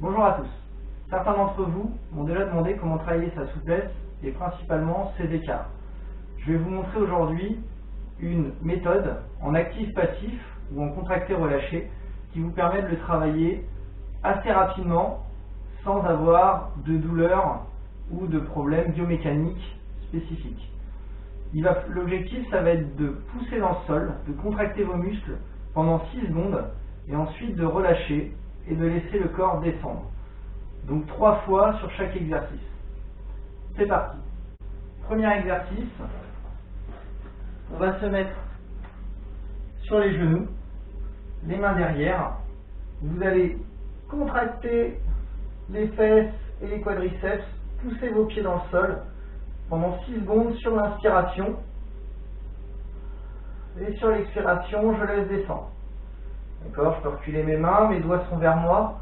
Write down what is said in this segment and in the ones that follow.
Bonjour à tous. Certains d'entre vous m'ont déjà demandé comment travailler sa souplesse et principalement ses écarts. Je vais vous montrer aujourd'hui une méthode en actif-passif ou en contracté-relâché qui vous permet de le travailler assez rapidement sans avoir de douleur ou de problèmes biomécaniques spécifiques. L'objectif, ça va être de pousser dans le sol, de contracter vos muscles pendant 6 secondes et ensuite de relâcher et de laisser le corps descendre. Donc 3 fois sur chaque exercice. C'est parti. Premier exercice, on va se mettre sur les genoux, les mains derrière. Vous allez contracter les fesses et les quadriceps, pousser vos pieds dans le sol pendant 6 secondes sur l'inspiration. Et sur l'expiration, je laisse descendre. D'accord, je peux reculer mes mains, mes doigts sont vers moi.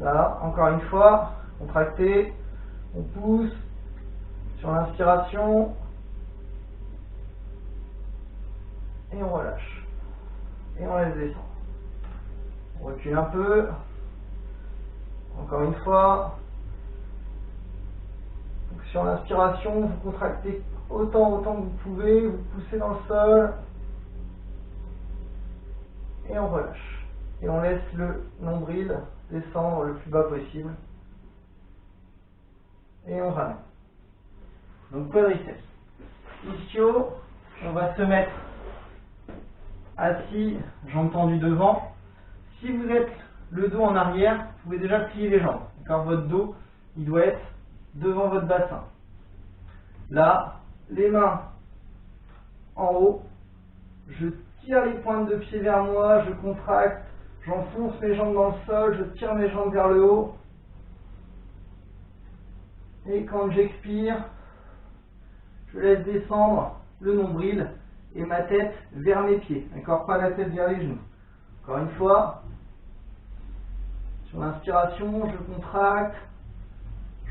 Là, encore une fois, contracté, on pousse sur l'inspiration et on relâche. Et on laisse descendre. On recule un peu. Encore une fois. Donc, sur l'inspiration, vous contractez autant que vous pouvez, vous poussez dans le sol. Et on relâche. Et on laisse le nombril descendre le plus bas possible. Et on ramène. Donc quadriceps. Ischio, on va se mettre assis, jambes tendues devant. Si vous êtes le dos en arrière, vous pouvez déjà plier les jambes. D'accord, votre dos, il doit être devant votre bassin. Là, les mains en haut. Je tire les pointes de pied vers moi, je contracte, j'enfonce mes jambes dans le sol, je tire mes jambes vers le haut. Et quand j'expire, je laisse descendre le nombril et ma tête vers mes pieds. D'accord, pas la tête vers les genoux. Encore une fois, sur l'inspiration, je contracte,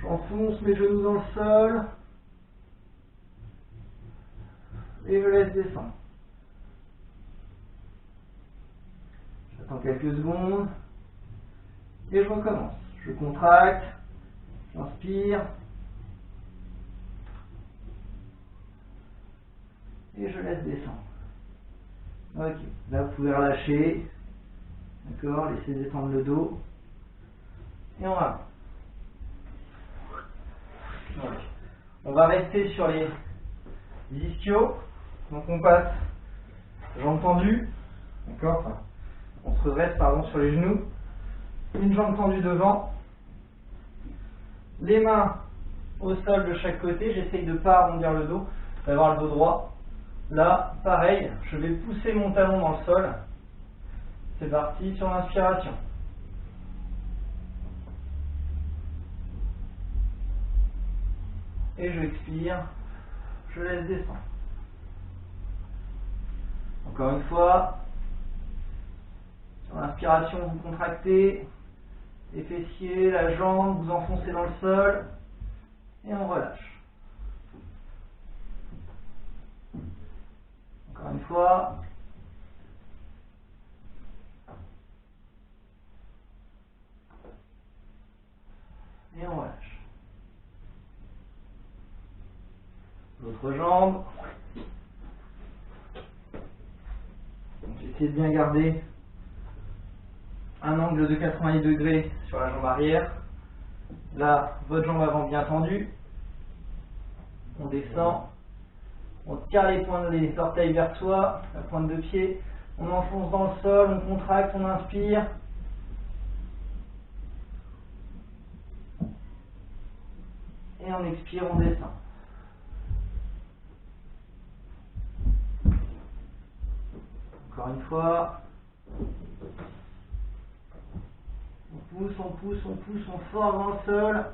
j'enfonce mes genoux dans le sol et je laisse descendre. J'attends quelques secondes et je recommence. Je contracte, j'inspire et je laisse descendre. Ok, là vous pouvez relâcher, d'accord, laissez descendre le dos et on ramène. Donc, on va rester sur les ischios, donc on passe jambes tendues, d'accord, enfin, on se redresse sur les genoux, une jambe tendue devant, les mains au sol de chaque côté, j'essaye de ne pas arrondir le dos, d'avoir le dos droit. Là, pareil, je vais pousser mon talon dans le sol. C'est parti sur l'inspiration. Et je expire, je laisse descendre. Encore une fois, sur l'inspiration, vous contractez les fessiers, la jambe, vous enfoncez dans le sol et on relâche. Encore une fois. Et on relâche. L'autre jambe. Essayez de bien garder un angle de 90 degrés sur la jambe arrière. Là, votre jambe avant bien tendue. On descend. On tire les pointes des orteils vers soi, la pointe de pied. On enfonce dans le sol, on contracte, on inspire. Et on expire, on descend. Encore une fois. On pousse, on pousse, on pousse, on force dans le sol.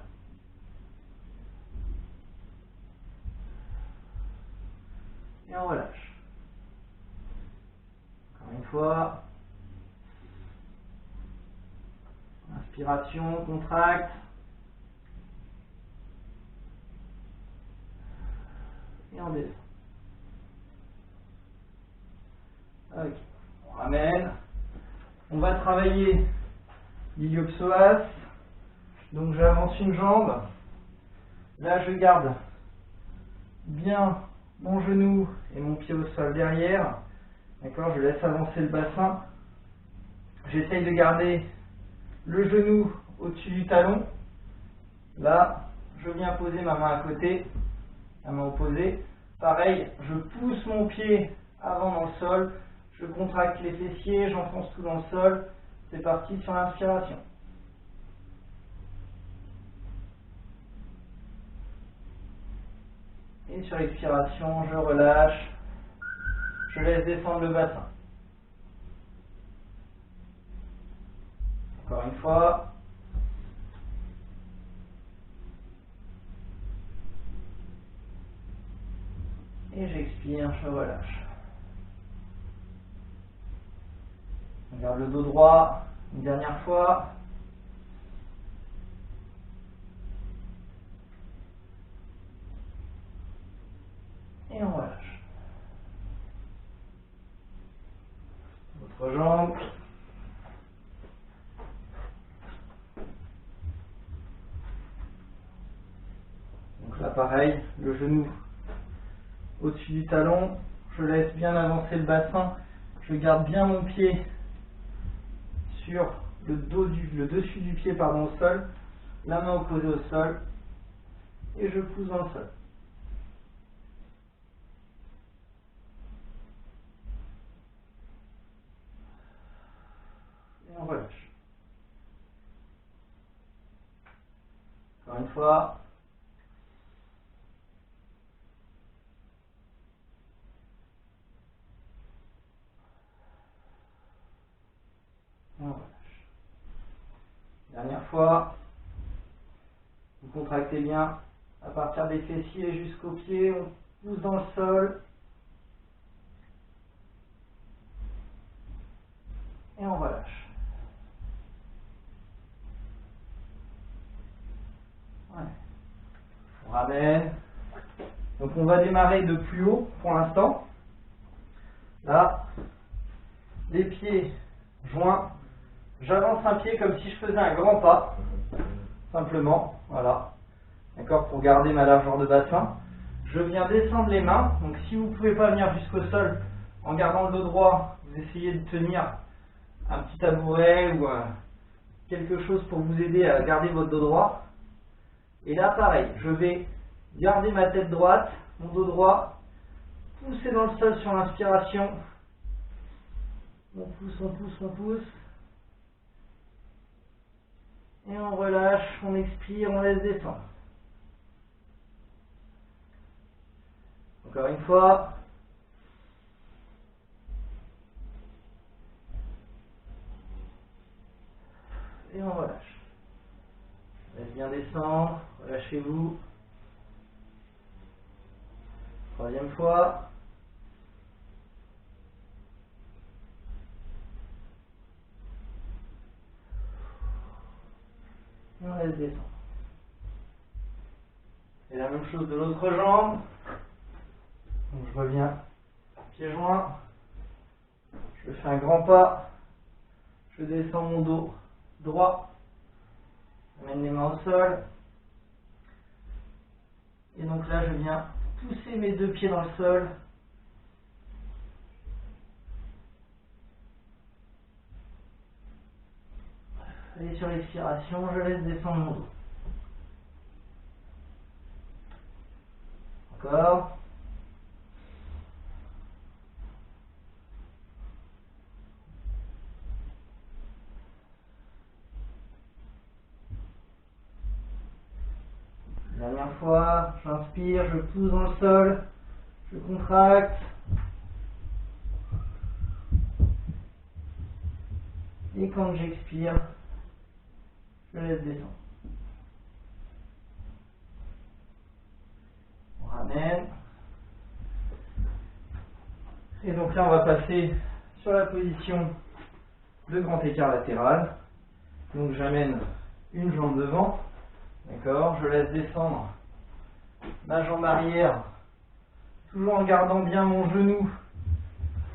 Et on relâche. Encore une fois. Inspiration, contracte. Et on descend. Ok. On ramène. On va travailler l'iliopsoas. Donc j'avance une jambe. Là je garde bien mon genou et mon pied au sol derrière. D'accord, je laisse avancer le bassin. J'essaye de garder le genou au-dessus du talon. Là, je viens poser ma main à côté, la main opposée. Pareil, je pousse mon pied avant dans le sol. Je contracte les fessiers, j'enfonce tout dans le sol. C'est parti sur l'inspiration. Et sur l'expiration, je relâche. Je laisse descendre le bassin. Encore une fois. Et j'expire, je relâche. On garde le dos droit. Une dernière fois. Et on relâche. L'autre jambe. Donc là pareil, le genou au-dessus du talon. Je laisse bien avancer le bassin. Je garde bien mon pied sur le dessus du pied au sol. La main opposée au sol. Et je pousse dans le sol. Et on relâche. Encore une fois. On relâche. Dernière fois. Vous contractez bien à partir des fessiers jusqu'aux pieds. On pousse dans le sol. Et on relâche. Ouais. On ramène. Donc on va démarrer de plus haut pour l'instant. Là, les pieds joints. J'avance un pied comme si je faisais un grand pas. Simplement, voilà. D'accord, pour garder ma largeur de bassin. Je viens descendre les mains. Donc si vous ne pouvez pas venir jusqu'au sol en gardant le dos droit, vous essayez de tenir un petit tabouret ou quelque chose pour vous aider à garder votre dos droit. Et là, pareil, je vais garder ma tête droite, mon dos droit, pousser dans le sol sur l'inspiration. On pousse, on pousse, on pousse. Et on relâche, on expire, on laisse descendre. Encore une fois. Et on relâche. Laisse bien descendre, relâchez-vous. Troisième fois. Et on laisse descendre. Et la même chose de l'autre jambe. Donc je reviens, pieds joints. Je fais un grand pas. Je descends mon dos droit. J'amène les mains au sol. Et donc là, je viens pousser mes deux pieds dans le sol. Et sur l'expiration, je laisse descendre mon dos. Encore. Dernière fois, j'inspire, je pousse dans le sol, je contracte. Et quand j'expire, je laisse descendre. On ramène. Et donc là, on va passer sur la position de grand écart latéral. Donc j'amène une jambe devant. D'accord, je laisse descendre ma jambe arrière, toujours en gardant bien mon genou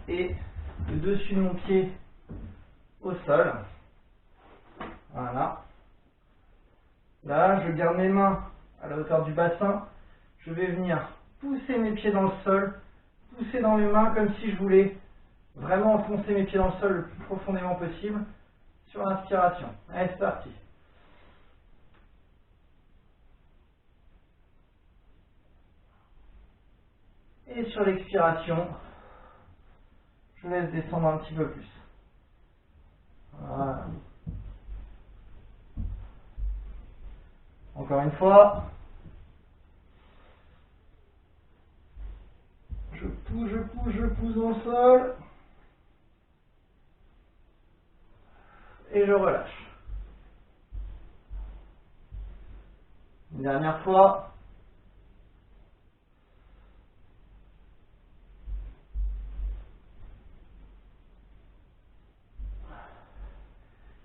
et le dessus de mon pied au sol. Voilà. Là, je garde mes mains à la hauteur du bassin. Je vais venir pousser mes pieds dans le sol, pousser dans mes mains comme si je voulais vraiment enfoncer mes pieds dans le sol le plus profondément possible sur l'inspiration. Allez, c'est parti. Et sur l'expiration, je laisse descendre un petit peu plus. Voilà. Encore une fois. Je pousse dans le sol. Et je relâche. Une dernière fois.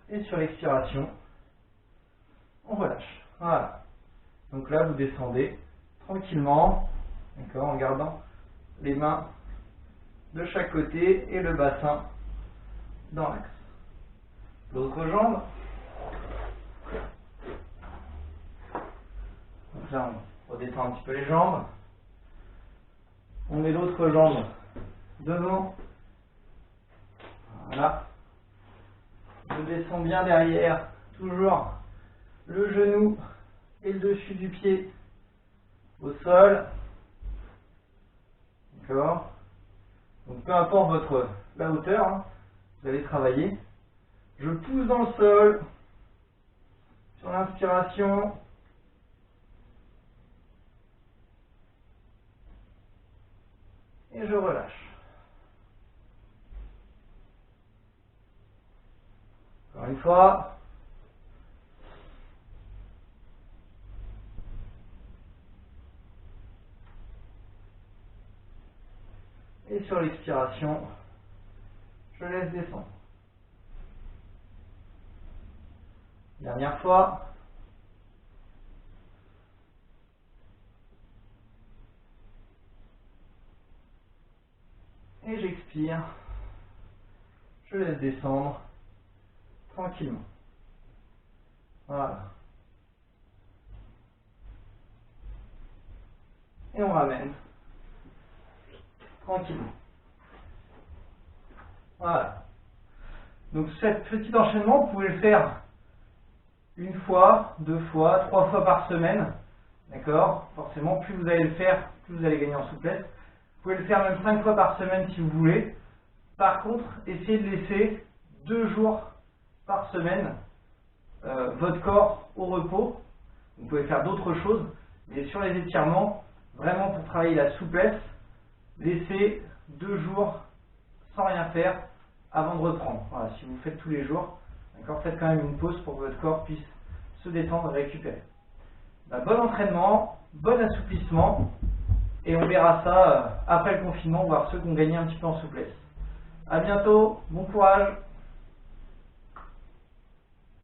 Et sur l'expiration, on relâche. Voilà. Donc là, vous descendez tranquillement, d'accord, en gardant les mains de chaque côté et le bassin dans l'axe. L'autre jambe. Donc là, on redescend un petit peu les jambes. On met l'autre jambe devant. Voilà. Je descends bien derrière, toujours le genou et le dessus du pied au sol. D'accord. Donc peu importe la hauteur, hein, vous allez travailler. Je pousse dans le sol sur l'inspiration. Et je relâche. Encore une fois. Et sur l'expiration, je laisse descendre. Dernière fois. Et j'expire. Je laisse descendre tranquillement. Voilà. Et on ramène tranquillement. Voilà. Donc cet petit enchaînement, vous pouvez le faire une fois, 2 fois, 3 fois par semaine. D'accord? Forcément, plus vous allez le faire, plus vous allez gagner en souplesse. Vous pouvez le faire même 5 fois par semaine si vous voulez. Par contre, essayez de laisser 2 jours par semaine votre corps au repos. Vous pouvez faire d'autres choses, mais sur les étirements, vraiment pour travailler la souplesse, laissez 2 jours sans rien faire avant de reprendre. Voilà, si vous faites tous les jours, d'accord, faites quand même une pause pour que votre corps puisse se détendre et récupérer. Bon entraînement, bon assouplissement, et on verra ça après le confinement, voir ceux qui ont gagné un petit peu en souplesse. A bientôt, bon courage!